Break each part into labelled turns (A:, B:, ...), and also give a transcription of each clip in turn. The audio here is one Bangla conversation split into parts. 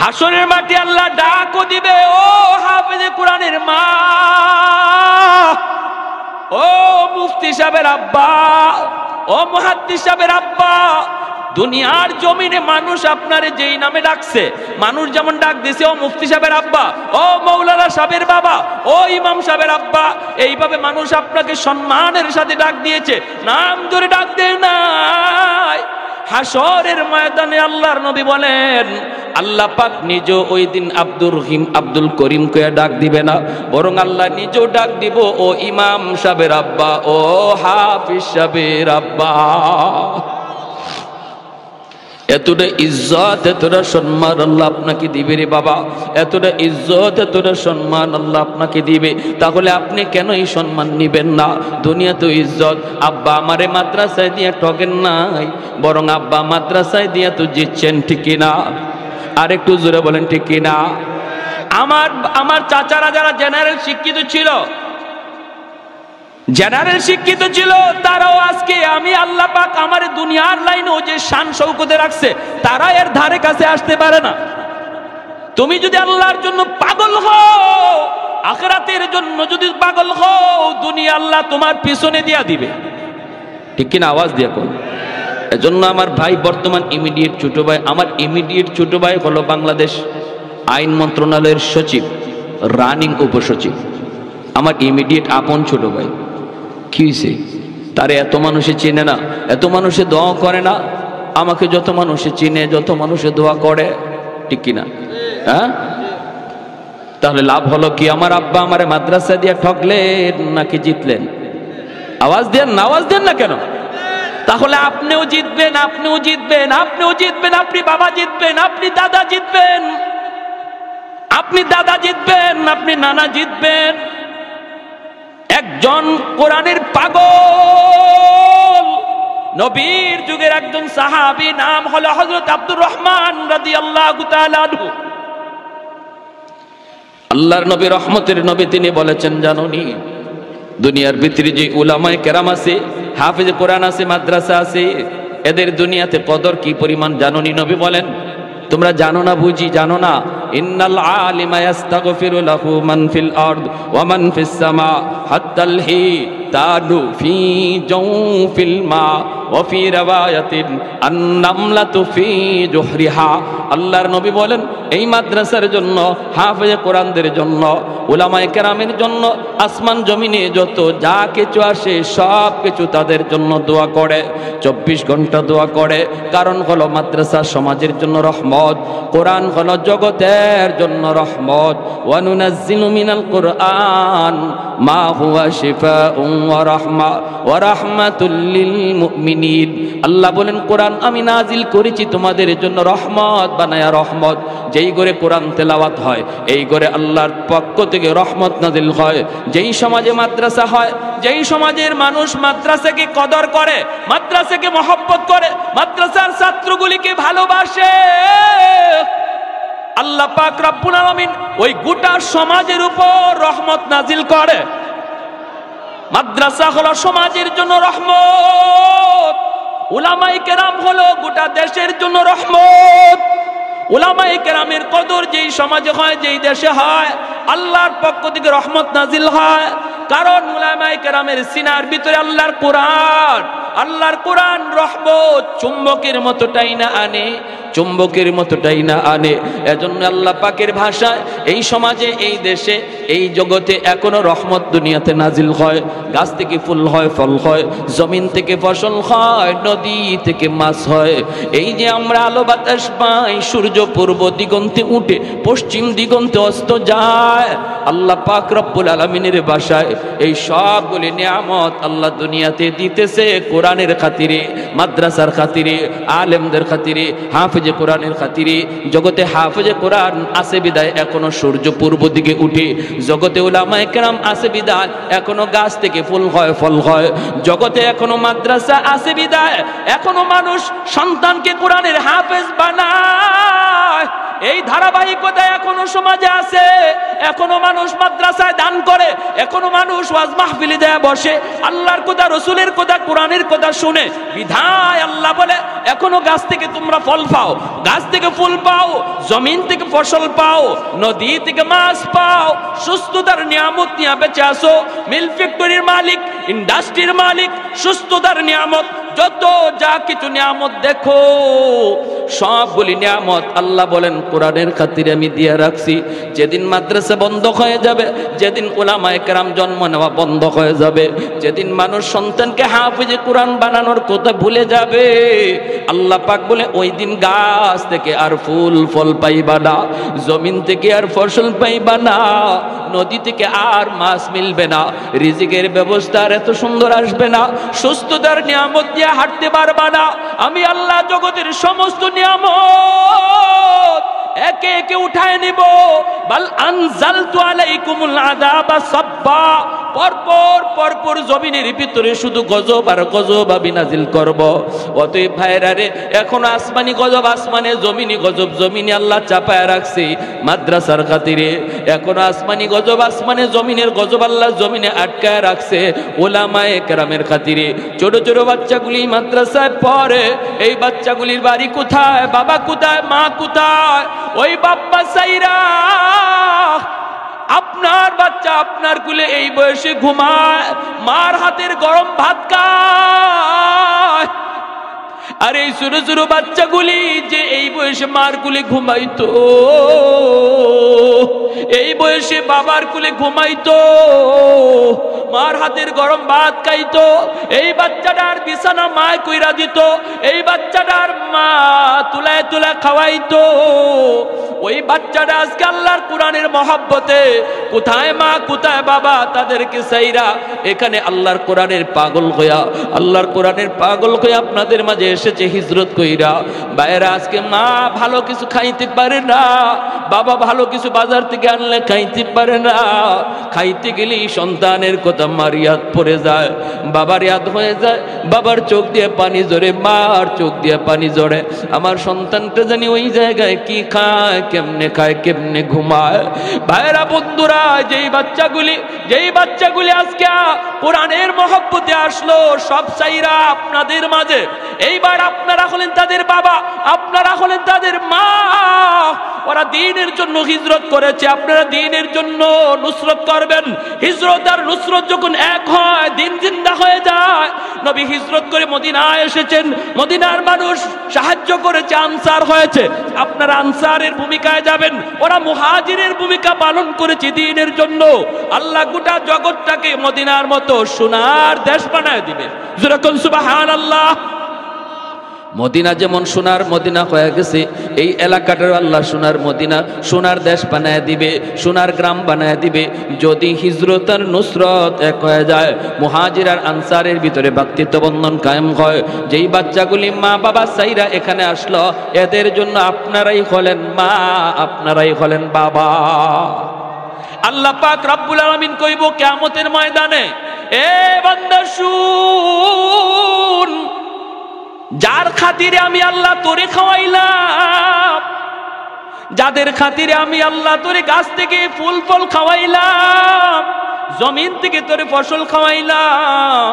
A: হাসরের মাঠে আল্লাহ ডাকও দিবে, ও হাফেজে কোরআনের মা, ও মুফতি সাহেবের আব্বা, ও মুহাদ্দিস সাহেবের আব্বা। দুনিয়ার জমিনে মানুষ আপনারে যেই নামে ডাকছে, মানুষ যেমন ডাক দিছে ও মুফতি সাহেবের আব্বা, ও মৌলানা সাহেবের বাবা, ও ইমাম সাহেবের আব্বা, এইভাবে মানুষ আপনাকে সম্মানের সাথে ডাক দিয়েছে, নাম ধরে ডাক দেয় নাই। হাসরের ময়দানে আল্লাহর নবী বলেন, আল্লাহ পাক নিজে ওই দিন আব্দুর রহিম আব্দুল করিম কে ডাক দিবে না, বরং আল্লাহ নিজেও ডাক দিব, ও ইমাম সাহেবের আব্বা, ও হাফিজ সাহেবের আব্বা। এতটা ইজ্জত, এতটা সম্মান আল্লাহ আপনাকে দিবে রে বাবা, এতটা ইজ্জত, এতটা সম্মান আল্লাহ আপনাকে দিবে। তাহলে আপনি কেন এই সম্মান নিবেন না? দুনিয়া তো ইজ্জত। আব্বা আমারে মাদ্রাসায় দিয়ে ঠকেন নাই, বরং আব্বা মাদ্রাসায় দিয়ে তো জিতছেন, ঠিক কিনা? আর একটু জোরে বলেন, ঠিক কিনা? আমার চাচারা যারা জেনারেল শিক্ষিত ছিল, জেনারেল শিক্ষিত ছিল, তারাও আজকে আমি আল্লাহ পাক আমার দুনিয়ার লাইনেও যে শান শৌকতে রাখছে, তারা এর ধারে কাছে আসতে পারে না। তুমি যদি আল্লাহর জন্য পাগল হও, আখিরাতের জন্য যদি পাগল হও, দুনিয়া আল্লাহ তোমার পিছনে দিয়া দিবে, ঠিক কিনা? আওয়াজ দিয়ে কোন। এজন্য আমার ভাই বর্তমান ইমিডিয়েট ছোট ভাই, আমার ইমিডিয়েট ছোট ভাই হলো বাংলাদেশ আইন মন্ত্রণালয়ের সচিব, রানিং উপসচিব, আমার ইমিডিয়েট আপন ছোট ভাই। কি হয়েছে? তারে এত মানুষে চিনে না, এত মানুষে দোয়া করে না, আমাকে যত মানুষে চিনে, যত মানুষে দোয়া করে, ঠিক কিনা? হ্যাঁ, তাহলে লাভ হলো কি? আমার আব্বা আমারে মাদ্রাসা দিয়ে ঠকলেন নাকি জিতলেন? আওয়াজ দেন না, আওয়াজ দেন না কেন? তাহলে আপনিও জিতবেন, আপনিও জিতবেন, আপনিও জিতবেন, আপনি বাবা জিতবেন, আপনি দাদা জিতবেন, আপনি দাদা জিতবেন, আপনি নানা জিতবেন। একজন কোরআনের পাগল নবীর যুগের একজন সাহাবী, নাম হলো হযরত আব্দুর রহমান রাদিয়াল্লাহু তাআলা আনহু। আল্লাহর নবী, রহমতের নবী, তিনি বলেছেন, জানোনি দুনিয়ার ভিতরে যে উলামায়ে কেরাম আছে, হাফেজ কোরআন আছে, মাদ্রাসা আছে, এদের দুনিয়াতে কদর কি পরিমাণ জানোনি? নবী বলেন, তোমরা জানো না, বুঝি জানো না। ইন্নাল আলিমা ইস্তাগফিরু লাহু মান ফিল আরদ ওয়া মান ফিস সামা হাত্তাল হিতানু ফি জাওফিল মা ওয়া ফি রাওয়ায়াতিন আন-নামলাতু ফি জুহরিহা। আল্লাহর নবী বলেন, এই মাদ্রাসার জন্য, হাফেজে কোরআনদের জন্য, উলামায়ে কেরামের জন্য আসমান জমিনে যত যা কিছু আসে সব কিছু তাদের জন্য দোয়া করে, 24 ঘন্টা দোয়া করে। কারণ হলো মাদ্রাসা সমাজের জন্য রহমত, কোরআন হলো জগতের জন্য রহমত। ওয়া নুনাজ্জিলু মিনাল কুরআন মা হুয়া শিফাউন ওয়া রাহমা ওয়া রাহমাতুল লিল মুমিনিন। আল্লাহ বলেন, কোরআন আমি নাজিল করেছি তোমাদের জন্য রহমত বানায়া রহমত। যেই ঘরে কোরআন তেলাওয়াত হয়, এই ঘরে আল্লাহর পক্ষ থেকে রহমত নাজিল হয়। যেই সমাজে মাদ্রাসা হয়, যেই সমাজের মানুষ মাদ্রাসাকে কদর করে, মাদ্রাসাকে মহব্বত করে, মাদ্রাসার ছাত্রগুলিকে ভালোবাসে, আল্লাহ পাক রব্বুল আলামিন ওই গোটা সমাজের উপর রহমত নাজিল করে। মাদ্রাসা হলো সমাজের জন্য রহমত, উলামায়ে কেরাম হলো গোটা দেশের জন্য রহমত। উলামায়ে কেরামের কদর যেই সমাজে হয়, যেই দেশে হয়, আল্লাহর পক্ষ থেকে রহমত নাজিল হয়। কারণ উলামায়ে কেরামের সিনার ভিতরে আল্লাহর কোরআন, আল্লাহর কোরআন রহমত চুম্বকের মতো টাইনা আনে, চুম্বকের মতো টাইনা আনে। এজন্য আল্লাহ পাকের ভাষায় এই সমাজে, এই দেশে, এই জগতে এখনো রহমত দুনিয়াতে নাজিল হয়। গাছ থেকে ফুল হয়, ফল হয়, জমিন থেকে ফসল হয়, নদী থেকে মাছ হয়। এই যে আমরা আলো বাতাস পাই, সূর্য পূর্ব দিগন্তে উঠে পশ্চিম দিগন্তে অস্ত যায়, আল্লাহ পাক রব্বুল আলামিনের ভাষায় এই সবগুলি নিয়ামত আল্লাহ দুনিয়াতে দিতেছে কোরআনের খাতিরে, মাদ্রাসার খাতিরে, আলেমদের খাতিরে, হাফেজে কোরআনের খাতিরে। জগতে হাফেজে কোরআন আছে বিদায় এখনো সূর্য পূর্ব দিকে উঠে, জগতে উলামায়ে কেরাম আছে বিদায় এখনো গাছ থেকে ফুল হয়, ফল হয়। জগতে এখনো মাদ্রাসা আছে বিদায় এখনো মানুষ সন্তানকে কোরআনের হাফেজ বানায়। এই ধারাবাহিকতা এখনো সমাজে আছে। এখনো মানুষ মাদ্রাসায় দান করে, এখনো মানুষ ওয়াজ মাহফিলে যায় বসে, আল্লাহর কথা, রসুলের কথা, কোরআনের কথা শুনে। বিধায় আল্লাহ বলে এখনো গাছ থেকে তোমরা ফল পাও, গাছ থেকে ফুল পাও, জমিন থেকে ফসল পাও, নদী থেকে মাছ পাও, সুস্থতার নিয়ামত নিয়ে বেঁচে আসো। মিল ফ্যাক্টরির মালিক, ইন্ডাস্ট্রির মালিক, সুস্থতার নিয়ামত, যত যা কিছু নিয়ামত দেখো সবগুলি নিয়ামত আল্লাহ বলেন কোরআনের খাতিরে আমি দিয়ে রাখছি। যেদিন মাদ্রাসা বন্ধ হয়ে যাবে, যেদিন উলামায়ে কেরাম জন্ম নেওয়া বন্ধ হয়ে যাবে, যেদিন মানুষ সন্তানকে হাফিজে কোরআন বানানোর কথা ভুলে যাবে, আল্লাহ পাক বলে ওই দিন গাছ থেকে আর ফুল ফল পাইবা না, জমিন থেকে আর ফসল পাইবা না, নদী থেকে আর মাছ মিলবে না, রিজিকের ব্যবস্থা আর এত সুন্দর আসবে না, সুস্থতার নিয়ামত দিয়ে হাঁটতে পারবা না। আমি আল্লাহ জগতের সমস্ত নিয়ামত একে একে উঠায় নিব। বাল আনজালতু আলাইকুমুল আযাবা সাব্বা, পরপর পরপর জমিনের ভিতরে শুধু গজব আর গজব আমি নাজিল করব। অতএব ভাইরা রে, এখন আসমানি গজব আসমানে, জমিনি গজব জমিনে আল্লাহ চাপায় রাখছে মাদ্রাসার খাতিরে। এখন আসমানি গজব আসমানে, জমিনের গজব আল্লাহ জমিনে আটকায় রাখছে উলামায়ে কেরামের খাতিরে। ছোট ছোট বাচ্চাগুলি মাদ্রাসায় পড়ে, এই বাচ্চাগুলির বাড়ি কোথায়, বাবা কোথায়, মা কোথায়? ওই বাপ্পা সাইরা আপনার বাচ্চা আপনার কুলে এই বয়সে ঘুমায়, মার হাতের গরম ভাত খায়। আর এই ছোট ছোট বাচ্চাগুলি যে এই বয়সে মার কুলে ঘুমাইতো, এই বয়সে বাবার কুলে ঘুমাইতো, মার হাতের গরম ভাত খাইতো, এই বাচ্চাটার বিছানা মায় কইরা দিত, এই বাচ্চাটার মা তুলায় তুলায় খাওয়াইতো। ওই বাচ্চাটা আজকে আল্লাহর কোরআনের মহব্বতে কোথায় মা কোথায় বাবা তাদেরকে সাইরা এখানে আল্লাহর কোরআনের পাগল হইয়া, আল্লাহর কোরআনের পাগল হইয়া আপনাদের মাঝে এসেছে হিজরত কইরা। বাইরে আজকে মা ভালো কিছু খাইতে পারে না, বাবা ভালো কিছু বাজার থেকে আনলে খাইতে পারে না, খাইতে গেলেই সন্তানের কথা মার ইয়াদ পড়ে যায়, বাবার ইয়াদ হয়ে যায়, বাবার চোখ দিয়ে পানি ঝরে, মার চোখ দিয়ে পানি ঝরে। আমার সন্তানটা জানি ওই জায়গায় কি খায়, কেমনে খায়, কেমনে ঘুমায়। ভাইরা বন্ধুরা, যেই বাচ্চাগুলি আজকে কোরআনের মহব্বতে আসলো সব চাইরা আপনাদের মাঝে, এইবার আপনারা হলেন তাদের বাবা, আপনারা হলেন তাদের মা। ওরা দ্বীনের জন্য হিজরত করেছে, আপনারা দ্বীনের জন্য নুসরত করবেন। হিজরত আর নুসরত যখন এক হয়, দ্বীন জিন্দা হয়ে যায়। নবী হিজরত করে মদিনায় এসেছেন, মদিনার মানুষ সাহায্য করেছে, আনসার হয়েছে, আপনারা আনসারের ভূমিকায় যাবেন। ওরা মুহাজিরের ভূমিকা পালন করেছে দ্বীনের জন্য। আল্লাহ গোটা জগৎটাকে মদিনার মতো সোনার দেশ বানায় দিবে। যেরকম সুবহানাল্লাহ। মদিনা যেমন সোনার মদিনা হয়ে গেছে, এই এলাকাটার আল্লাহ সোনার মদিনা, সোনার দেশ বানায় দিবে, সোনার গ্রাম বানায় দিবে। যদি হিজরত আর নুসরত এক হয়ে যায়, মুহাজির আর আনসারের ভিতরে ভ্রাতৃত্ব বন্ধন কায়েম হয়। যেই বাচ্চাগুলি মা বাবা সাইরা এখানে আসলো, এদের জন্য আপনারাই হলেন মা, আপনারাই হলেন বাবা। আল্লাহ পাক রব্বুল আলামিন কইব কিয়ামতের ময়দানে, এ বান্দা শুন, যার খাতিরে আমি আল্লাহ তোরে খাওয়াইলাম, যাদের খাতিরে আমি আল্লাহ তোরে গাছ থেকে ফুল ফল খাওয়াইলাম, জমিন থেকে তোরে ফসল খাওয়াইলাম,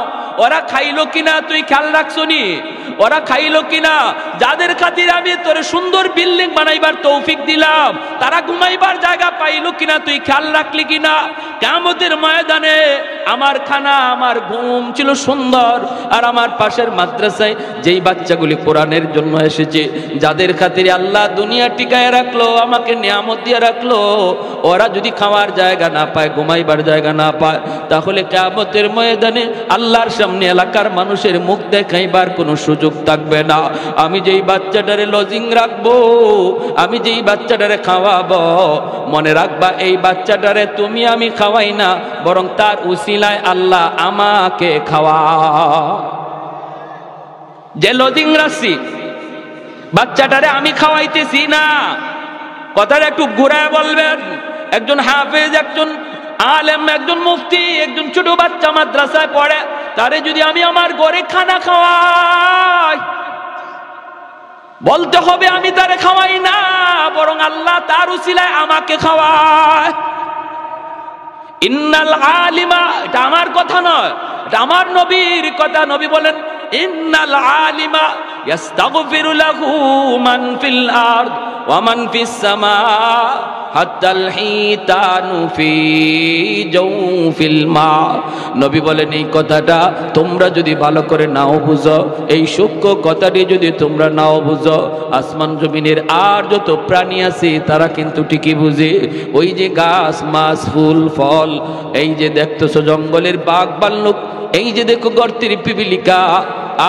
A: ওরা খাইলো কিনা তুই খেয়াল রাখছো নি? ওরা খাইলো কিনা? যাদের খাতিরে আমি তোরে সুন্দর বিল্ডিং বানাইবার তৌফিক দিলাম, তারা ঘুমাইবার জায়গা পাইলো কিনা তুই খেয়াল রাখলি কিনা? কিয়ামতের ময়দানে আমার খানা আমার ঘুম ছিল সুন্দর, আর আমার পাশের মাদ্রাসায় যেই বাচ্চাগুলি কোরআনের জন্য এসেছে, যাদের খাতিরে আল্লাহ দুনিয়া টিকায় রাখলো, আমাকে নিয়ামত দিয়ে রাখলো, ওরা যদি খাওয়ার জায়গা না পায়, ঘুমাইবার জায়গা না পায়, তাহলে কিয়ামতের ময়দানে আল্লাহর সামনে এলাকার মানুষের মুখ দেখাইবার কোনো সুযোগ থাকবে না। আমি যেই বাচ্চাটারে লজিং রাখবো, আমি যেই বাচ্চাটারে খাওয়াবো, মনে রাখবা এই বাচ্চাটারে তুমি আমি খাওয়াই না, বরং তার উসিলায় আল্লাহ আমাকে খাওয়া। যে লজিং রাখছি, বাচ্চাটারে আমি খাওয়াইতেছি না, কথাটা একটু ঘুরায় বলবেন। একজন হাফেজ, একজন আলেম, একজন মুফতি, একজন ছোট বাচ্চা মাদ্রাসায় পড়ে, তারে যদি আমি আমার ঘরে খানা খাওয়াই, বলতে হবে আমি তারে খাওয়াই না, বরং আল্লাহ তার উসিলায় আমাকে খাওয়ায়। ইন্নাল আলিমা, এটা আমার কথা নয়, এটা আমার নবীর কথা। নবী বলেন ইন্নাল আলিমা ইস্তাগফিরু লাহু মান ফিল আরদ ওয়া মান ফিস সামা হাত্তাল হিতানু ফি জাওফিল মা। নবী বলেন এই কথাটা তোমরা যদি ভালো করে নাও বুঝো, এই সূক্ষ্ম কথাটি যদি তোমরা নাও বুঝো, আসমান জমিনের আর যত প্রাণী আছে তারা কিন্তু ঠিকই বুঝে। ওই যে গাছ, মাছ, ফুল, ফল, এই যে দেখতেছো জঙ্গলের বাঘ ভাল্লুক, এই যে দেখো গর্তের পিপিলিকা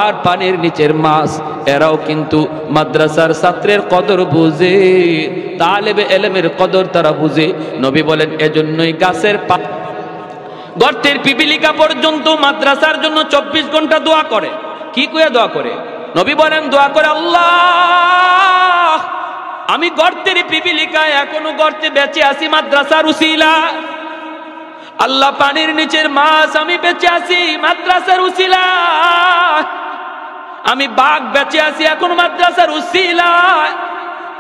A: আর পানির নিচের মাছ, এরাও কিন্তু মাদ্রাসার ছাত্রের কদর বুঝে, তালেবে এলেমের কদর তারা বুঝে। নবী বলেন এজন্যই গাছের গর্তের পিপিলিকা পর্যন্ত মাদ্রাসার জন্য 24 ঘন্টা দোয়া করে। কি কইয়া দোয়া করে? নবী বলেন দোয়া করে, আল্লাহ আমি গর্তের পিপিলিকায় এখনো গর্তে বেঁচে আছি মাদ্রাসার উসিলা। আল্লাহ পানির নিচের মাছ আমি বেঁচে আছি মাদ্রাসার উসিলা। আমি বাঘ বেঁচে আছি এখন মাদ্রাসার উসিলা।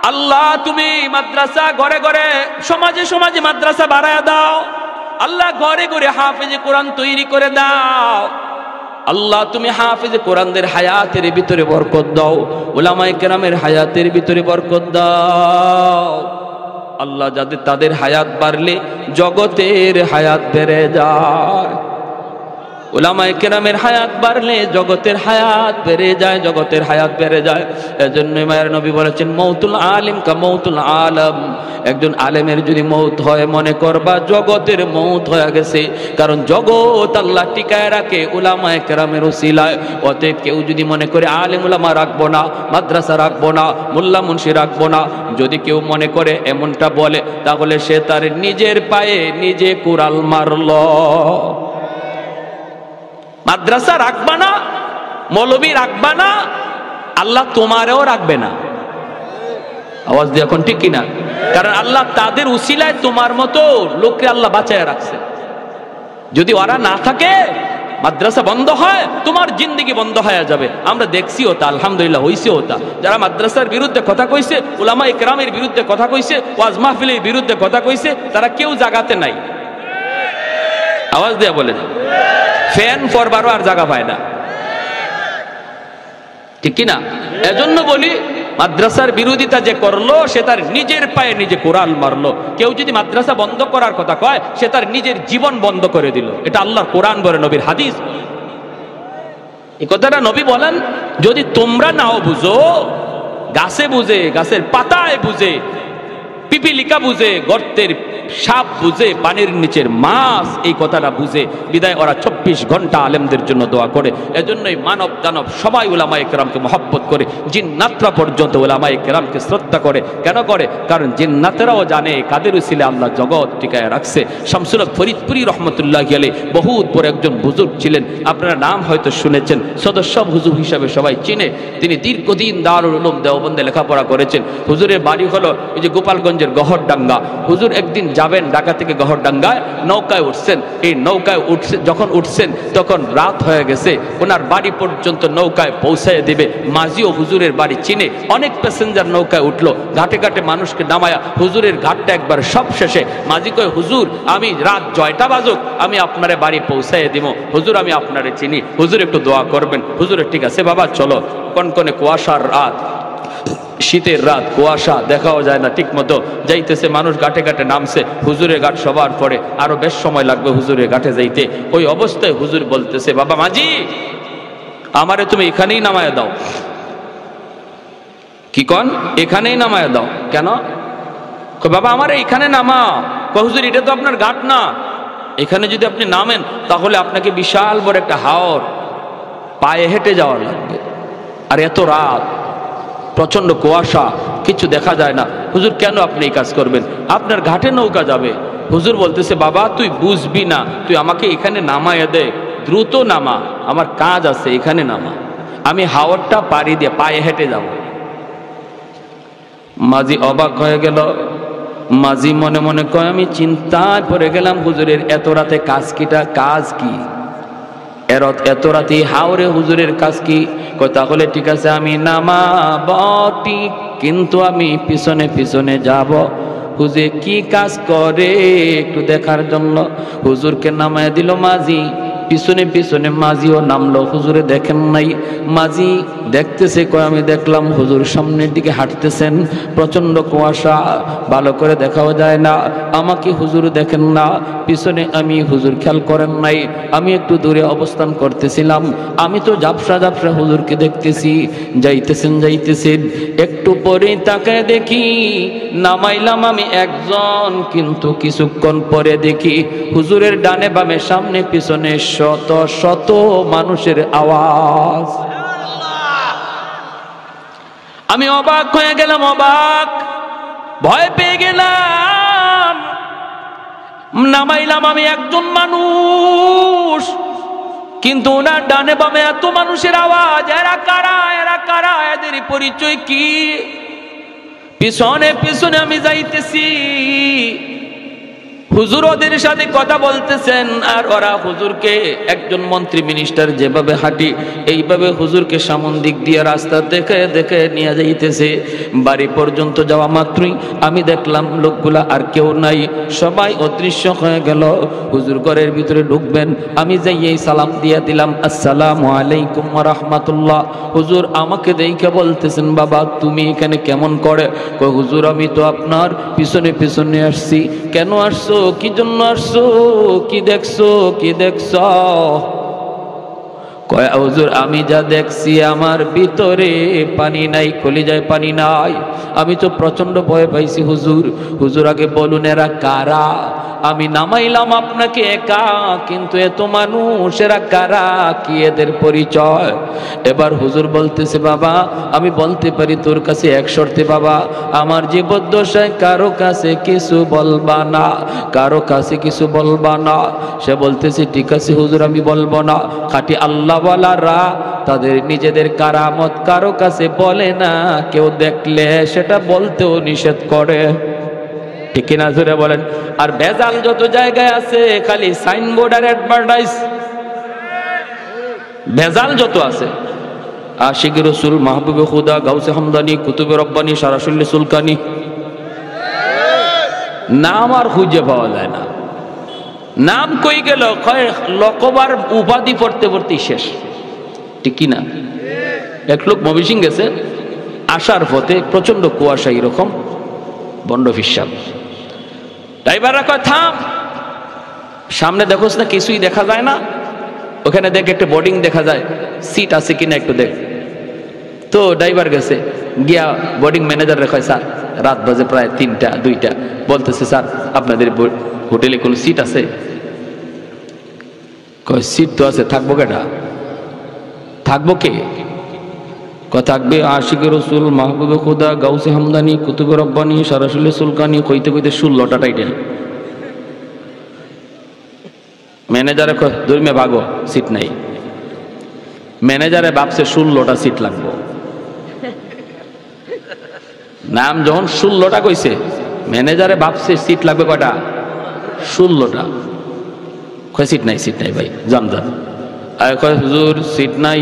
A: আল্লাহ তুমি মাদ্রাসা ঘরে ঘরে, সমাজে সমাজে মাদ্রাসা বাড়ায় দাও। আল্লাহ ঘরে ঘরে হাফেজে কোরআন তৈরি করে দাও। আল্লাহ তুমি হাফেজে কোরআনদের হায়াতের ভিতরে বরকত দাও, উলামায়ে কেরামের হায়াতের ভিতরে বরকত দাও। আল্লাহ যাদের তাদের হায়াত বাড়লে জগতের হায়াত বেড়ে যায়। উলামায়ে কেরামের হায়াত বাড়লে জগতের হায়াত বেড়ে যায়, জগতের হায়াত বেড়ে যায়। এজন্য মায়ের নবী বলেছেন মৌতুল আলিম কা মৌতুল আলম। একজন আলেমের যদি মৌত হয় মনে করবা জগতের মৌত হয়ে গেছে, কারণ জগৎ আল্লাহ টিকায় রাখে উলামায়ে কেরামের উসিলায়। অতএব কেউ যদি মনে করে আলেম উলামা রাখবো না, মাদ্রাসা রাখবো না, মোল্লা মুন্সি রাখবো না, যদি কেউ মনে করে এমনটা বলে, তাহলে সে তার নিজের পায়ে নিজে কুড়াল মারল। মাদ্রাসা রাখবা না, মৌলবী রাখবা না, আল্লাহ তোমারেও রাখবে না। আওয়াজ দিয়ে এখন ঠিক কিনা? কারণ আল্লাহ তাদের উসিলায় তোমার মতো লোককে আল্লাহ বাঁচায় রাখছে। যদি ওরা না থাকে, মাদ্রাসা বন্ধ হয়, তোমার জিন্দেগি বন্ধ হয়ে যাবে। আমরা দেখছি ওটা, আলহামদুলিল্লাহ হইছে ওটা। যারা মাদ্রাসার বিরুদ্ধে কথা কইছে, উলামায়ে কেরামের বিরুদ্ধে কথা কইছে, ওয়াজ মাহফিলের বিরুদ্ধে কথা কইছে, তারা কেউ জাগাতে নাই। আওয়াজ দিয়ে বলেন, ফ্যান পরবারও আর জায়গা পায় না, ঠিক কিনা? এজন্য বলি মাদ্রাসার বিরোধিতা যে করলো সে তার নিজের পায়ে নিজে কোরাল মারলো। কেউ যদি মাদ্রাসা বন্ধ করার কথা কয়, সে তার নিজের জীবন বন্ধ করে দিল। এটা আল্লাহর কোরআন বলে, নবীর হাদিস। এই কথাটা নবী বলেন, যদি তোমরা নাও বুঝো, গাছে বুঝে, গাছের পাতায় বুঝে, পিপিলিকা বুঝে, গর্তের সাপ বুঝে, পানির নিচের মাছ এই কথাটা বুঝে, বিদায় ওরা 24 ঘন্টা আলেমদের জন্য দোয়া করে। এজন্যই মানব দানব সবাই উলামায়ে কেরামকে মহব্বত করে, জিন্নাতরা পর্যন্ত উলামায়ে কেরামকে শ্রদ্ধা করে। কেন করে? কারণ জিন্নাতেরাও জানে কাদের উসিলে আল্লাহ জগৎ টিকায় রাখছে। শামসুল হক ফরিদপুরি রহমতুল্লাহি আলাইহি বহুত বড় একজন বুজুর্গ ছিলেন, আপনারা নাম হয়তো শুনেছেন, সদস্য হুজুর হিসাবে সবাই চিনে। তিনি দীর্ঘদিন দারুল উলুম দেওবন্দে লেখাপড়া করেছেন। হুজুরের বাড়ি হলো এই যে গোপালগঞ্জের গহরডাঙ্গা। হুজুর একদিন যাবেন ঢাকা থেকে গহরডাঙ্গায়, নৌকায় উঠছেন। এই নৌকায় যখন উঠছেন তখন রাত হয়ে গেছে। ওনার বাড়ি পর্যন্ত নৌকায় পৌঁছায় দেবে মাঝিও হুজুরের বাড়ি চিনে। অনেক প্যাসেঞ্জার নৌকায় উঠলো, ঘাটে ঘাটে মানুষকে নামায়া হুজুরের ঘাটটা একবার সব শেষে মাঝি কয়, হুজুর আমি রাত 6টা বাজুক আমি আপনারে বাড়ি পৌঁছায় দিব, হুজুর আমি আপনারে চিনি, হুজুর একটু দোয়া করবেন। হুজুরের ঠিক আছে বাবা চলো। কনকনে কুয়াশার রাত, শীতের রাত, কুয়াশা, দেখাও যায় না ঠিক মতো। যাইতেছে মানুষ, ঘাটে ঘাটে নামছে। হুজুরের ঘাট সবার পরে, আরো বেশ সময় লাগবে হুজুরের ঘাটে যাইতে। ওই অবস্থায় হুজুর বলতেছে, বাবা মাঝি আমারে তুমি এখানেই নামায় দাও। কি কন? এখানেই নামায় দাও। কেন? বাবা আমারে এখানে নামা। হুজুর এটা তো আপনার ঘাট না, এখানে যদি আপনি নামেন তাহলে আপনাকে বিশাল বড় একটা হাওর পায়ে হেঁটে যাওয়ার লাগবে, আর এত রাত, প্রচন্ড কুয়াশা, কিছু দেখা যায় না। হুজুর কেন আপনি এই কাজ করবেন? আপনার ঘাটে নৌকা যাবে। হুজুর বলতেছে, বাবা তুই বুঝবি না, তুই আমাকে এখানে নামায় দে, দ্রুত নামা, আমার কাজ আছে, এখানে নামা, আমি হাওরটা পাড়ি দিয়ে পায়ে হেঁটে যাব। মাঝি অবাক হয়ে গেল। মাঝি মনে মনে কয়, আমি চিন্তায় পড়ে গেলাম, হুজুরের এত রাতে কাজ কিটা, কাজ কি? এত রাতে হাওরে হুজুরের কাজ কি? কয় তাহলে ঠিক আছে আমি নামাব ঠিক, কিন্তু আমি পিছনে পিছনে যাব। হুজুর কি কাজ করে একটু দেখার জন্য হুজুরকে নামায় দিল মাঝি। পিছনে পিছনে মাঝিও নামলো, হুজুরে দেখেন নাই। মাঝি দেখতেছে, কয় আমি দেখলাম হুজুর সামনের দিকে হাঁটতেছেন, প্রচন্ড কুয়াশা, ভালো করে দেখাও যায় না। আমাকে হুজুর দেখেন না, পিছনে আমি হুজুর খেয়াল করেন নাই, আমি একটু দূরে অবস্থান করতেছিলাম। আমি তো ঝাপসা ঝাপসা হুজুরকে দেখতেছি, যাইতেছেন। একটু পরে তাকায় দেখি নামাইলাম আমি একজন, কিন্তু কিছুক্ষণ পরে দেখি হুজুরের ডানে বামে সামনে পিছনে শত শত মানুষের আওয়াজ। আমি অবাক হয়ে গেলাম, অবাক, ভয় পেয়ে গেলাম। নামাইলাম আমি একজন মানুষ, কিন্তু ওনার ডানে বামে এত মানুষের আওয়াজ। এরা কারা, এদের পরিচয় কি? পিছনে পিছনে আমি যাইতেছি, হুজুর ওদের সাথে কথা বলতেছেন, আর ওরা হুজুরকে, একজন মন্ত্রী মিনিস্টার যেভাবে হাঁটি এইভাবে হুজুরকে সামন দিক দিয়ে রাস্তা দেখে দেখে নিয়ে যাইতেছে। বাড়ি পর্যন্ত যাওয়া মাত্রই আমি দেখলাম লোকগুলা আর কেউ নাই, সবাই অদৃশ্য হয়ে গেল। হুজুর ঘরের ভিতরে ঢুকবেন, আমি যাইয়েই সালাম দিয়ে দিলাম, আসসালামু আলাইকুম ওয়া রাহমাতুল্লাহ। হুজুর আমাকে দেখে বলতেছেন, বাবা তুমি এখানে কেমন করে? কই হুজুর আমি তো আপনার পিছনে পিছনে আসছি। কেন আসছো? কি জন্য আসছো? কি দেখছো? কয় হুজুর আমি যা দেখছি আমার ভিতরে পানি নাই, কলিজায় পানি নাই। আমি তো প্রচন্ড ভয় পাইছি হুজুর। হুজুর আগে বলুন এরা কারা? আমি নামাইলাম আপনাকে একা, কিন্তু এত মানুষ, এরা কারা, কি এদের পরিচয়? এবার হুজুর বলতেছে, বাবা আমি বলতে পারি তোর কাছে এক শর্তে, বাবা আমার জীবদ্দশায় কারো কাছে কিছু বলবা না, কারো কাছে কিছু বলবা না। সে বলতেছে ঠিক আছে হুজুর আমি বলবো না। খাঁটি আল্লাহওয়ালারা তাদের নিজেদের কারামত কারো কাছে বলে না, কেউ দেখলে সেটা বলতেও নিষেধ করে, ঠিক কিনা জোরে বলেন? আর ভেজাল যত জায়গায় আছে খালি সাইনবোর্ড আর অ্যাডভার্টাইজ, ভেজাল যত আছে। আশিক রসুল, মাহবুবে খুদা, গাউসে হামদানি, কুতুবে রব্বানি, সারাসুল্লি সুলকানি, নাম আর খুঁজে পাওয়া যায় না। নাম কই গেল? লকবার উপাধি পড়তে পড়তেই শেষ, ঠিক কিনা? এক লোক মবিসিং গেছে, আসার পথে প্রচন্ড কুয়াশা, এরকম বন্ড ফিসাব। ড্রাইভাররা কয় থাম, সামনে দেখোস না কিছুই দেখা যায় না? ওখানে দেখ একটা বোর্ডিং দেখা যায়, সিট আছে কিনা একটু দেখ। তো ড্রাইভার গেছে, গিয়া বোর্ডিং ম্যানেজার কয় স্যার রাত বাজে প্রায় 3টা 2টা, বলতেছে স্যার আপনাদের হোটেলে কোনো সিট আছে? কয় সিট তো আছে, থাকবো কেটা? থাকবো কে? কয় থাকবে আশিকে রসুল, মাহবুবে খুদা, গাউসে হামদানি, কুতুবে রব্বানি, সারাসুল্লি সুলকানি, কইতে কইতে 16টা টাইটেল। ম্যানেজারে কয় ধর্মে ভাগো, সিট নাই। ম্যানেজারে ভাবছে 16টা সিট লাগবো। নাম যখন 16টা কইছে, ম্যানেজারে ভাবছে সিট লাগবে কয়টা? 16টা। কয় সিট নাই ভাই, যান। আর কয় হুজুর সিট নাই।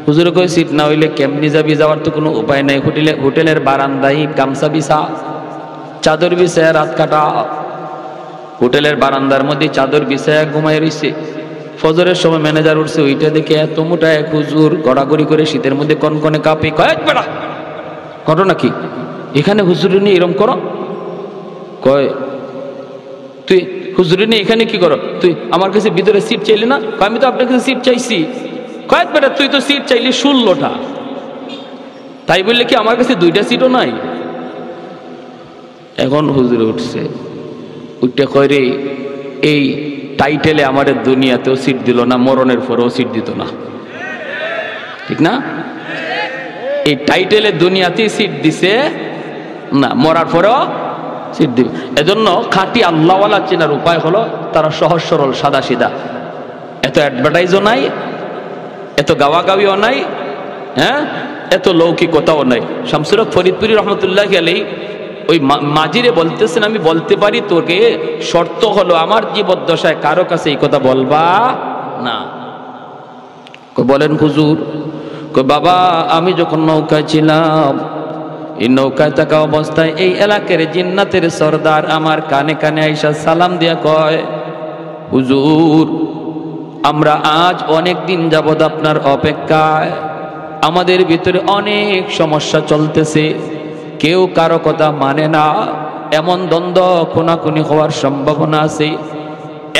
A: হুজুরে কয় সিট না হইলে কেমনি যাবি? যাওয়ার তো কোনো উপায় নাই। হোটেলের বারান্দায় গামছা বিছা, চাদর বিছায় রাত কাটা। হোটেলের বারান্দার মধ্যে চাদর বিছায় ঘুমাই রইছে। ফজরের সময় ম্যানেজার উঠছে, ওইটা দেখে এত মোটা এক হুজুর গড়াগড়ি করে শীতের মধ্যে কনকনে কাঁপে। কয় বেড়া ঘটনা কি? এখানে হুজুর নিয়ে এরম করো? কয় তুই হুজুর নিয়ে এখানে কি করো? তুই আমার কাছে ভিতরে সিট চাইলি না? আমি তো আপনার কাছে সিট চাইছি। কয়েক বেটা তুই তো সিট চাইলি 16টা, তাই বললে কি আমার কাছে 2টা সিটও নাই? এখন হুজুরে উঠছে, উঠতে কয় রে এই টাইটেলে আমাদের দুনিয়াতেও সিট দিল না, মরণের পরেও সিট দিত না, ঠিক না? এই টাইটেলে দুনিয়াতেই সিট দিছে না, মরার পরেও সিট দিবে। এজন্য খাঁটি আল্লাহওয়ালা চেনার উপায় হলো তারা সহজ সরল সাদা সিধা, এত অ্যাডভার্টাইজও নাই, এত গাওয়াগাওয়িও নাই, হ্যাঁ এত লৌকিকতাও নাই। শামসুর হক ফরিদপুরি রহমতুল্লাহি আলাইহি ওই মাজিরে বলতেছেন, আমি বলতে পারি তোকে, শর্ত হলো আমার জীবদ্দশায় কারো কাছে এই কথা বলবা না। বলেন হুজুর? বাবা আমি যখন নৌকায় ছিলাম, এই নৌকায় থাকা অবস্থায় এই এলাকার জিন্নাতের সর্দার আমার কানে কানে আইসা সালাম দিয়া কয়, হুজুর আমরা আজ অনেক দিন যাবৎ আপনার অপেক্ষায়, আমাদের ভিতরে অনেক সমস্যা চলতেছে, কেউ কারো কথা মানে না, এমন দ্বন্দ্ব খুনাখুনি হওয়ার সম্ভাবনা আছে।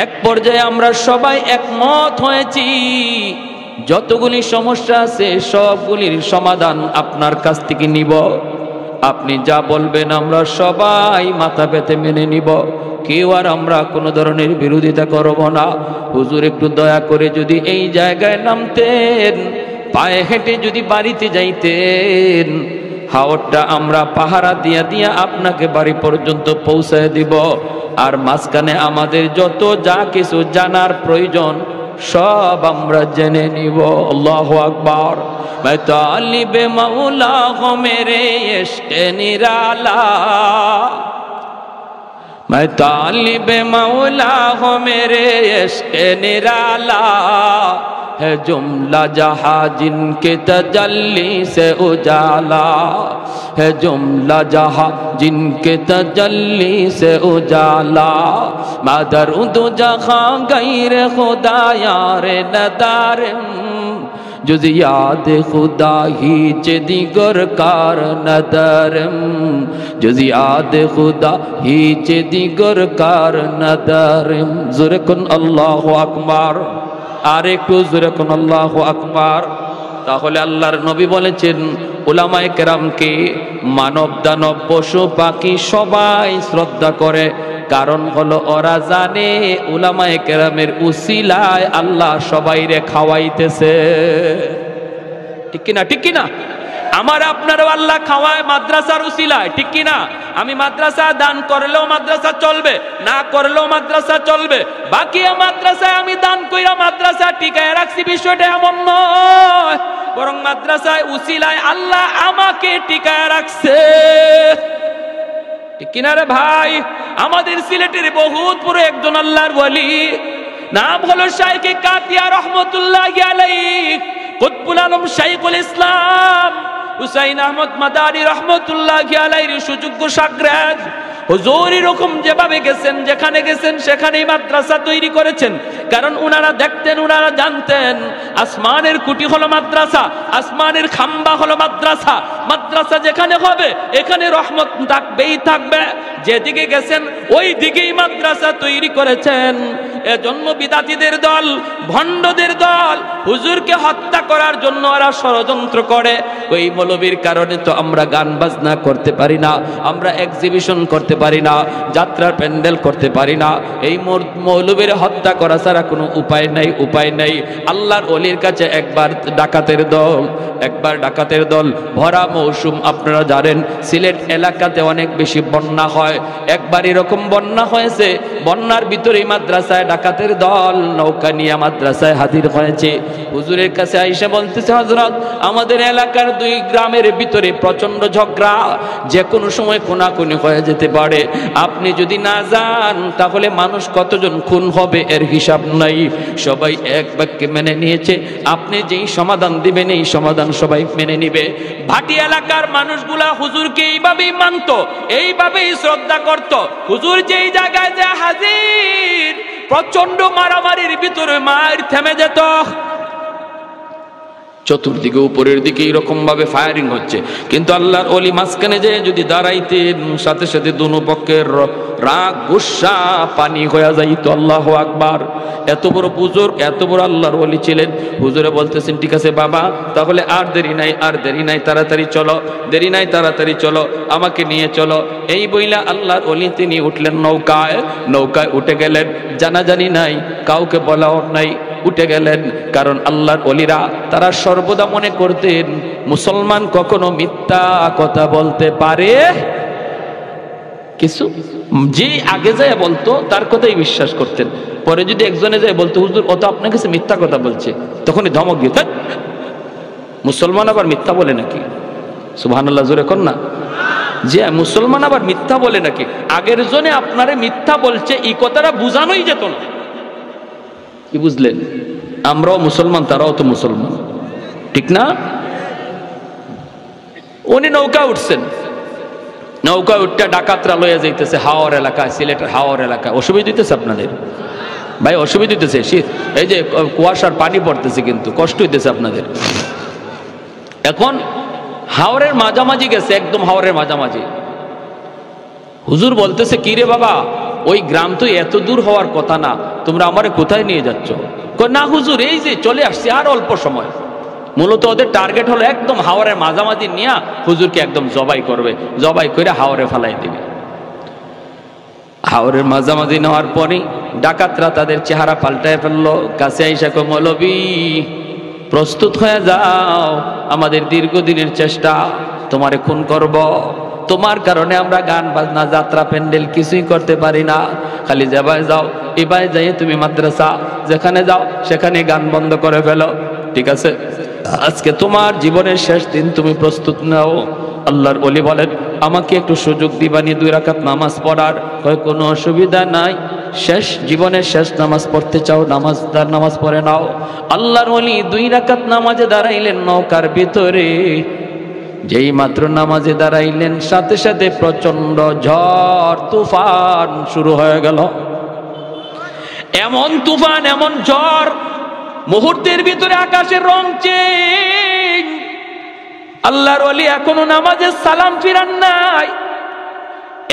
A: এক পর্যায়ে আমরা সবাই একমত হয়েছি যতগুলি সমস্যা আছে সবগুলির সমাধান আপনার কাছ থেকে নিব, আপনি যা বলবেন আমরা সবাই মাথা পেতে মেনে নিব, কেউ আর আমরা কোনো ধরনের বিরোধিতা করব না। হুজুর একটু দয়া করে যদি এই জায়গায় নামতেন, পায়ে হেঁটে যদি বাড়িতে যাইতেন, হাওরটা আমরা পাহারা দিয়া দিয়া আপনাকে বাড়ি পর্যন্ত পৌঁছায় দিব, আর মাঝখানে আমাদের যত যা কিছু জানার প্রয়োজন সব আমরা জেনে নিব। আল্লাহু আকবার। मैं तालिब मौला हूँ मेरे इश्क़ निराला, मैं तालिब मौला हूँ मेरे इश्क़ निराला, है जुमला जहाँ जिनके तजल्ली से उजाला, है जुमला जहाँ जिनके तजल्ली से उजाला, मादरुद जहाँ गैर खुदा यार नदारम, जुज़ याद खुदा ही चे दिगर कार नदरम, जुज़ याद खुदा ही चे दिगर कार नदरम। ज़ोरे कुन अल्लाहु আকবার। আর একটু জোরে কোন আল্লাহু আকবার। তাহলে আল্লাহর নবী বলেছেন উলামায়ে কেরামকে মানব দানব পশু পাখি সবাই শ্রদ্ধা করে, কারণ হলো ওরা জানে উলামায়ে কেরামের উসিলায় আল্লাহ সবাইরে খাওয়াইতেছে। ঠিক কিনা? ঠিক কিনা? আমার আপনারও আল্লাহ খাওয়ায় মাদ্রাসার উসিলায়, ঠিক কিনা? আমি মাদ্রাসা দান করলেও মাদ্রাসা চলবে, না করলেও মাদ্রাসা চলবে, বাকি মাদ্রাসায় আমি দান কইরা মাদ্রাসা টিকায় রাখছি বিষয়টা এমন নয়, বরং মাদ্রাসায় উসিলায় আল্লাহ আমাকে টিকায় রাখছে। ঠিক কিনা রে ভাই? আমাদের সিলেটের বহুত পুরো একজন আল্লাহর ওয়ালি, নাম হলো শাইখ কাতিয়া রহমতুল্লাহি আলাইহি, কুতবুল আলম শাইখুল ইসলাম হুসাইন আহমদ মাদানী রহমতুল্লাহি আলাইহির সুযোগ্য শাগরেদ। হুজুর এরকম যেভাবে গেছেন, যেখানে গেছেন সেখানেই মাদ্রাসা তৈরি করেছেন, কারণ উনারা দেখতেন, উনারা জানতেন আসমানের কুটি হলো মাদ্রাসা, আসমানের খাম্বা হলো মাদ্রাসা, মাদ্রাসা যেখানে হবে এখানে রহমত থাকবেই থাকবে। যেদিকে গেছেন ওই দিকেই মাদ্রাসা তৈরি করেছেন। এজন্য বিদাতীদের দল, ভণ্ডদের দল হুজুরকে হত্যা করার জন্য ওরা ষড়যন্ত্র করে। ওই মৌলবীর কারণে তো আমরা গান বাজনা করতে পারি না, আমরা এক্সিবিশন করতে পারি না, যাত্রার প্যান্ডেল করতে পারি না। এই মৌলবীর হত্যা করা ছাড়া কোনো উপায় নাই, উপায় নাই। আল্লাহর ওলির কাছে একবার ডাকাতের দল ভরা মৌসুম, আপনারা জানেন সিলেট এলাকাতে অনেক বেশি বন্যা হয়। একবার এরকম বন্যা হয়েছে, বন্যার ভিতরেই মাদ্রাসায় ডাকাতের দল নৌকা নিয়ে মাদ্রাসায় হাজির হয়েছে। হুজুরের কাছে আইসা বলতেছে, হযরত আমাদের এলাকার দুই গ্রামের ভিতরে প্রচন্ড ঝগড়া, যে কোনো সময় খুনাখুনি হয়ে যেতে পারে, আপনি যদি না যান তাহলে মানুষ কতজন খুন হবে এর হিসাব নাই। সবাই এক বাক্যে মেনে নিয়েছে, আপনি যেই সমাধান দিবেন এই সমাধান সবাই মেনে নিবে। ভাটি এলাকার মানুষগুলা হুজুরকে এইভাবেই মানত, এইভাবেই শ্রদ্ধা করত। হুজুর যেই জায়গায় যে হাজির, প্রচন্ড মারামারির ভিতরে মার থেমে যেত। চতুর্দিকে উপরের দিকে এরকম ভাবে ফায়ারিং হচ্ছে, কিন্তু আল্লাহর ওলি মাঝখানে যে যদি দাঁড়াইতেন, সাথে সাথে দুনো পক্ষের রাগ গুসা পানি হয়ে যাইতো। আল্লাহু আকবার। এত বড় বুজুর্গ, এত বড় আল্লাহর ওলি ছিলেন। হুজুরে বলতেছেন, ঠিক আছে বাবা, তাহলে আর দেরি নাই, আর দেরি নাই, তাড়াতাড়ি চলো, দেরি নাই, তাড়াতাড়ি চলো, আমাকে নিয়ে চলো। এই বইলা আল্লাহর ওলি তিনি উঠলেন নৌকায়, নৌকায় উঠে গেলেন, জানাজানি নাই, কাউকে বলাও নাই, উঠে গেলেন। কারণ আল্লাহর ওলিরা তারা সর্বদা মনে করতেন মুসলমান কখনো মিথ্যা কথা বলতে পারে কিছু, যে আগে যায় বলতো তার কথাই বিশ্বাস করতেন। পরে যদি একজনে যায় বলতো, হুজুর ও তো আপনার কাছে মিথ্যা কথা বলছে, তখনই ধমক দিত, মুসলমান আবার মিথ্যা বলে নাকি? সুবহানাল্লাহ, জোরে কর না। যে মুসলমান আবার মিথ্যা বলে নাকি? আগের জনে আপনারে মিথ্যা বলছে এই কথাটা বুঝানোই যেত না। কি বুঝলেন? আমরাও মুসলমান, তারাও তো মুসলমান, ঠিক না? উনি নৌকা উঠছেন, নৌকা উঠতে ডাকাতরা লইয়া যাইতেছে হাওর এলাকায়, সিলেটের হাওর এলাকায়। অসুবিধা দিতেছে আপনাদের ভাই? অসুবিধা দিতেছে? এই যে কুয়াশার পানি পড়তেছে, কিন্তু কষ্ট হইতেছে আপনাদের। এখন হাওরের মাঝামাঝি গেছে, একদম হাওরের মাঝামাঝি। হুজুর বলতেছে, কি রে বাবা, ওই গ্রাম তো এত দূর হওয়ার কথা না, তোমরা আমারে কোথায় নিয়ে যাচ্ছ? না হুজুর, এই যে চলে আসছি, আর অল্প সময়। মূলত ওদের টার্গেট হলো একদম হাওরের মাঝামাঝি নিয়ে হুজুরকে একদম জবাই করবে, জবাই করে হাওরে ফালাই দিবে। হাওরের মাঝামাঝি নেওয়ার পরে ডাকাতরা তাদের চেহারা পাল্টায় ফেললো। কাছে আইসা কো, মৌলবী প্রস্তুত হয়ে যাও, আমাদের দীর্ঘদিনের চেষ্টা, তোমারে খুন করব। তোমার কারণে আমরা গান বাজনা যাত্রা প্যান্ডেল কিছুই করতে পারি না। খালি যাবায় যাও, এবারে যাই তুমি মাদ্রাসা, যেখানে যাও সেখানে গান বন্ধ করে ফেলো, ঠিক আছে? আজকে তোমার জীবনের শেষ দিন, তুমি প্রস্তুত নাও। আল্লাহর ওলি বলেন, আমাকে একটু সুযোগ দিবানি 2 রাকাত নামাজ পড়ার? কয়, কোনো অসুবিধা নাই, শেষ জীবনের শেষ নামাজ পড়তে চাও, নামাজ পড়ে নাও। আল্লাহর ওলি 2 রাকাত নামাজে দাঁড়াইলেন নৌকার ভিতরে। যেই মাত্র নামাজে দাঁড়াইলেন, সাথে সাথে প্রচন্ড ঝড় তুফান শুরু হয়ে গেল। এমন তুফান, এমন ঝড়, মুহূর্তের ভিতরে আকাশের রং চেঞ্জ। আল্লাহর ওলি এখনো নামাজে সালাম ফিরান নাই,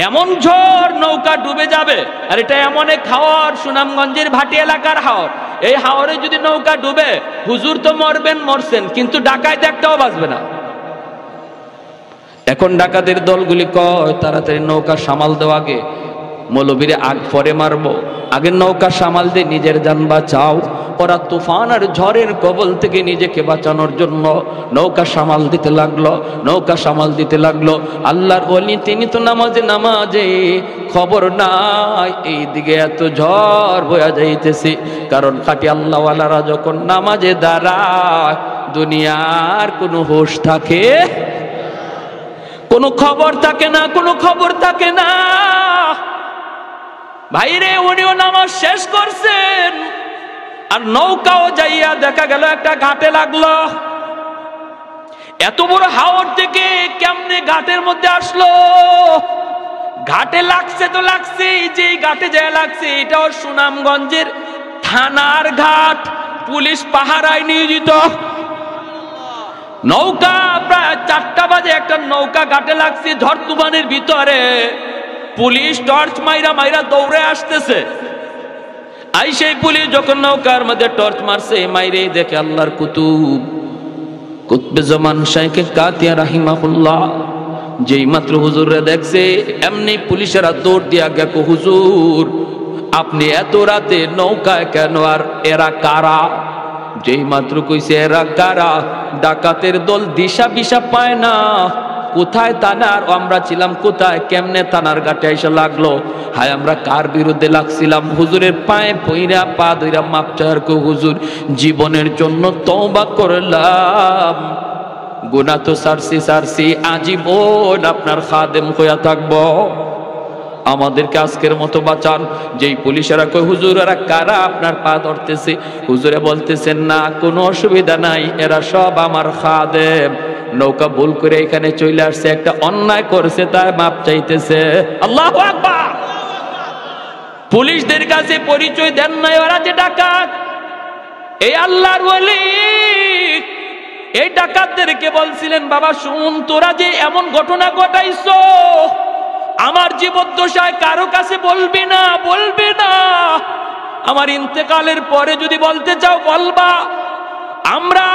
A: এমন ঝড়, নৌকা ডুবে যাবে। আর এটা এমন এক হাওর, সুনামগঞ্জের ভাটি এলাকার হাওর। এই হাওরে যদি নৌকা ডুবে, হুজুর তো মরবেন, মরছেন, কিন্তু ডাকাত একটাও বাঁচবে না। এখন ডাকাতের দলগুলি কয়, তাড়াতাড়ি নৌকা সামাল দেওয়া, আগে মৌলবীরে আগ পরে মারবো, আগে নৌকা সামাল দিয়ে নিজের জান বাঁচাও। ওরা তুফান আর ঝড়ের কবল থেকে নিজেকে বাঁচানোর জন্য নৌকা সামাল দিতে লাগলো, নৌকা সামাল দিতে লাগলো। আল্লাহর ওলি তিনি তো নামাজে খবর নাই এইদিকে এত ঝড় বয়া যাইতেছে। কারণ খাঁটি আল্লাহওয়ালারা যখন নামাজে দাঁড়ায়, দুনিয়ার কোনো হোশ থাকে, কোনো খবর থাকে না, কোনো খবর থাকে না। ভাইরে, উনিও নামাজ শেষ করছেন, আর নৌকাও যাইয়া দেখা গেল একটা ঘাটে লাগলো। এত বড় হাওর থেকে কেমনে ঘাটের মধ্যে আসলো? ঘাটে লাগছে তো লাগছে, যে ঘাটে যায় লাগছে, এটাও সুনামগঞ্জের থানার ঘাট, পুলিশ পাহারায় নিয়োজিত। নৌকা প্রায় 4টা বাজে একটা নৌকা ঘাটে লাগছে, ঝড় তুফানের ভিতরে। পুলিশ টর্চ মাইরা মাইরা দৌড়ে আসতেছে। আই সেই পুলিশ যখন নৌকার মধ্যে টর্চ মারছে, মাইরে দেখে আল্লাহর কুতুবে জামান শাইখে কাতিয়া রাহিমাহুল্লাহ। যেই মাত্র হুজুররে দেখছে, এমনি পুলিশেরা দৌড় দিয়া গেছে, হুজুর আপনি এত রাতে নৌকায় কেন, আর এরা কারা? যেই মাত্র কইছে এরা কারা, ডাকাতের দল দিশা বিশা পায় না, কোথায় থানার, আমরা ছিলাম কোথায়, কেমনে থানার ঘাটে এসে লাগলো। হায়, আমরা কার বিরুদ্ধে লাগছিলাম? হুজুরের পায়ে পইরা পা ধইরা মাপ চাওয়ার কো, হুজুর জীবনের জন্য তওবা করলাম, গুনাহ তো সারছি, আজীবন আপনার খাদেম হইয়া থাকবো, আমাদেরকে আজকের মতো বাঁচান। যেই পুলিশেরা কই, হুজুর এরা কারা, আপনার পা ধরতেছে? হুজুরে বলতেছেন, না কোনো অসুবিধা নাই, এরা সব আমার খাদেম, নৌকা ভুল করে এখানে চলে আসছে, একটা অন্যায় করেছে, তাই মাপ চাইতেছে। আল্লাহু আকবার। পুলিশদের কাছে পরিচয় দেন নাই, ওরা যে ডাকাত। এই আল্লাহর ওলি এই ডাকাতদেরকে বলছিলেন, বাবা শুন, তোরা যে এমন ঘটনা ঘটাইছো, আমার জীবদ্দশায় কারো কাছে বলবি না, বলবি না। আমার ইন্তেকালের পরে যদি বলতে চাও বলবা। আমরা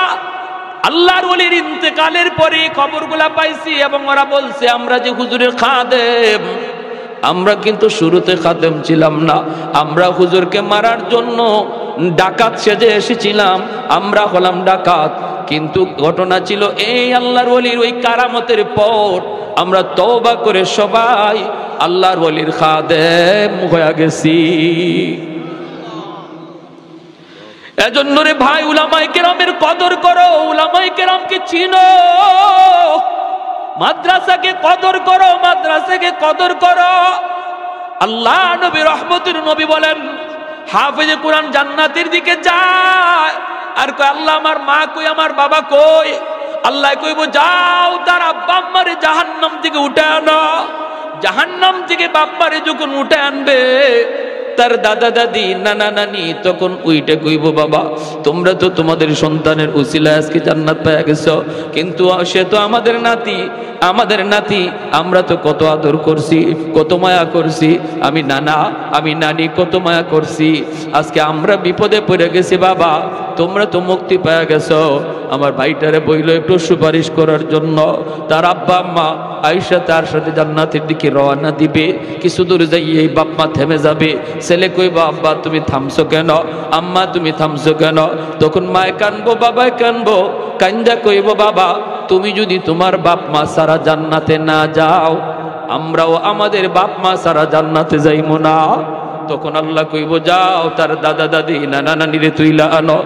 A: আল্লাহর ওলির ইন্তেকালের পরে খবরগুলা পাইছি, এবং ওরা বলছে আমরা যে হুজুরের খাদেম, আমরা কিন্তু শুরুতে খাদেম ছিলাম না, আমরা হুজুরকে মারার জন্য ডাকাত সেজে এসেছিলাম, আমরা হলাম ডাকাত। কিন্তু ঘটনা ছিল এই, আল্লাহর ওলির ওই কারামতের পর আমরা তওবা করে সবাই আল্লাহর ওলির খাদেম হয়ে গেছি। এজন্য রে ভাই, উলামায়ে কেরামের কদর করো, উলামায়ে কেরামকে চিনো, মাদ্রাসাকে কদর করো, মাদ্রাসাকে কদর করো। আল্লাহ নবী রহমতের নবী বলেন, হাফেজে কোরআন জান্নাতের দিকে যায় আর কয় আল্লাহ আমার মা কই আমার বাবা কই আল্লাহ কইব যাও তার আব্বা আম্মারে জাহান্নাম থেকে উঠে আনো জাহান্নাম থেকে বাপ্পারে যখন উঠে আনবে তার দাদা দাদি নানা নানি তখন উইটে কইব বাবা তোমরা তো তোমাদের সন্তানের উসিলায় আজকে জান্নাত পেয়ে গেছো কিন্তু সে তো আমাদের নাতি আমরা তো কত আদর করছি কত মায়া করছি আমি নানা আমি নানি কত মায়া করছি আজকে আমরা বিপদে পড়ে গেছি বাবা তোমরা তো মুক্তি পেয়ে গেছো আমার ভাইটারে বইল একটু সুপারিশ করার জন্য তার আব্বা আম্মা আয়েশা তার সাথে জান্নাতের দিকে রওনা দিবে কিছু দূর যাইয়ে এই বাপ মা থেমে যাবে ছেলে কইবা আব্বা তুমি থামছো কেন আম্মা তুমি থামছো কেন তখন মায় কানবো বাবায় কানবো কান্দা কইব বাবা তুমি যদি তোমার বাপ মা সারা জান্নাতে না যাও আমরাও আমাদের বাপ মা সারা জান্নাতে যাইবো না তখন আল্লাহ কইব যাও তার দাদা দাদি নানা নানিরে তুইলা আনো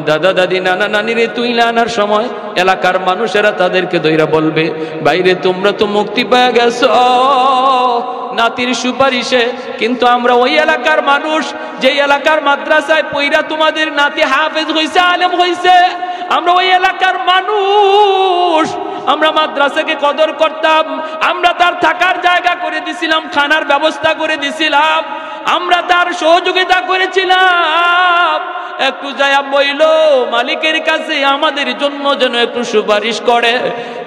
A: দাদা দাদি নানা নানিরে তুইলা আনার সময় এলাকার মানুষেরা তাদেরকে দইরা বলবে বাইরে তোমরা তো মুক্তি পেয়ে গেছো নাতির সুপারিশে কিন্তু আমরা ওই এলাকার মানুষ যেই এলাকার মাদ্রাসায় পইরা তোমাদের নাতি হাফেজ হইছে আলেম হইছে আমরা ওই এলাকার মানুষ আমরা মাদ্রাসাকে কদর করতাম আমরা তার থাকার জায়গা করে দিছিলাম খানার ব্যবস্থা করে দিছিলাম আমরা তার সহযোগিতা করেছিলাম একটু যায়া বইল মালিকের কাছে আমাদের জন্য যেন একটু সুপারিশ করে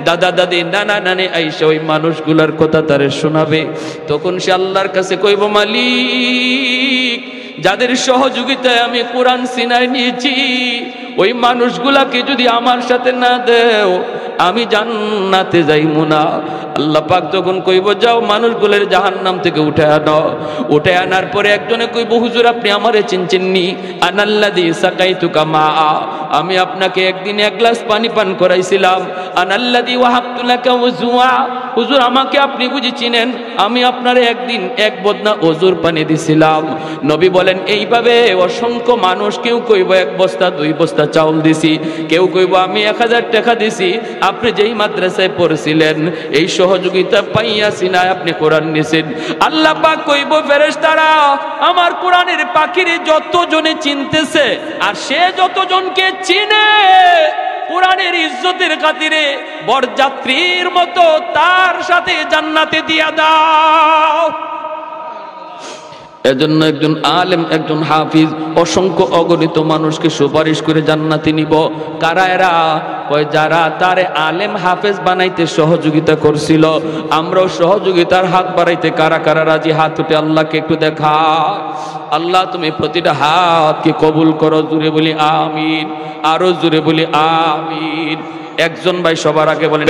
A: দাদা দাদি নানা নানি আইসা ওই মানুষগুলার কথা তারে শোনাবে তখন সে আল্লাহর কাছে কইব মালিক যাদের সহযোগিতায় আমি কোরআন সিনায় নিয়েছি ওই মানুষগুলাকে যদি আমার সাথে না দেও আমি জান্নাতে যাইমু না আল্লাহ পাক তখন কইব যাও মানুষগুলোর জাহান্নাম থেকে উঠে আনো উঠে আনার পরে একজনে কইব হুজুর আপনি আমারে চিনছেননি আনাল্লাযী সাকাইতুকা মা আমি আপনাকে একদিন এক গ্লাস পানি পান করাইছিলাম আনাল্লাযী ওয়াহাবতু লাকা ওযুআ হুজুর আমাকে আপনি বুঝি চিনেন আমি আপনারে একদিন এক বদনা ওজুর পানি দিছিলাম নবী বলেন এইভাবে অসংখ্য মানুষ কেউ কইব এক বস্তা দুই বস্তা চাউল দিছি কেউ কইব আমি 1000 টাকা দিছি আপনি যেই মাদ্রাসায় পড়ছিলেন এই সহযোগিতা পাইয়া সিনায় আপনি কোরআন নিছেন আল্লাহ পাক কইব ফেরেশতারা আমার কোরআনের পাখিরে যতজনে চিনতেছে আর সে যতজনকে চিনে কোরআনের ইজ্জতের খাতিরে বরযাত্রীর মতো তার সাথে জান্নাতে দিয়া দাও এজন্য একজন আলেম একজন হাফিজ অসংখ্য অগণিত মানুষকে সুপারিশ করে জান্নাতে নিব কারা এরা কয় যারা তারে আলেম হাফেজ বানাইতে সহযোগিতা করছিল আমরাও সহযোগিতার হাত বাড়াইতে কারা কারা রাজি হাত উঠে আল্লাহকে একটু দেখা আল্লাহ তুমি প্রতিটা হাতকে কবুল করো জুড়ে বলি আমিন আরো জুড়ে বলি আমিন একজন ভাই সবার আগে বলেন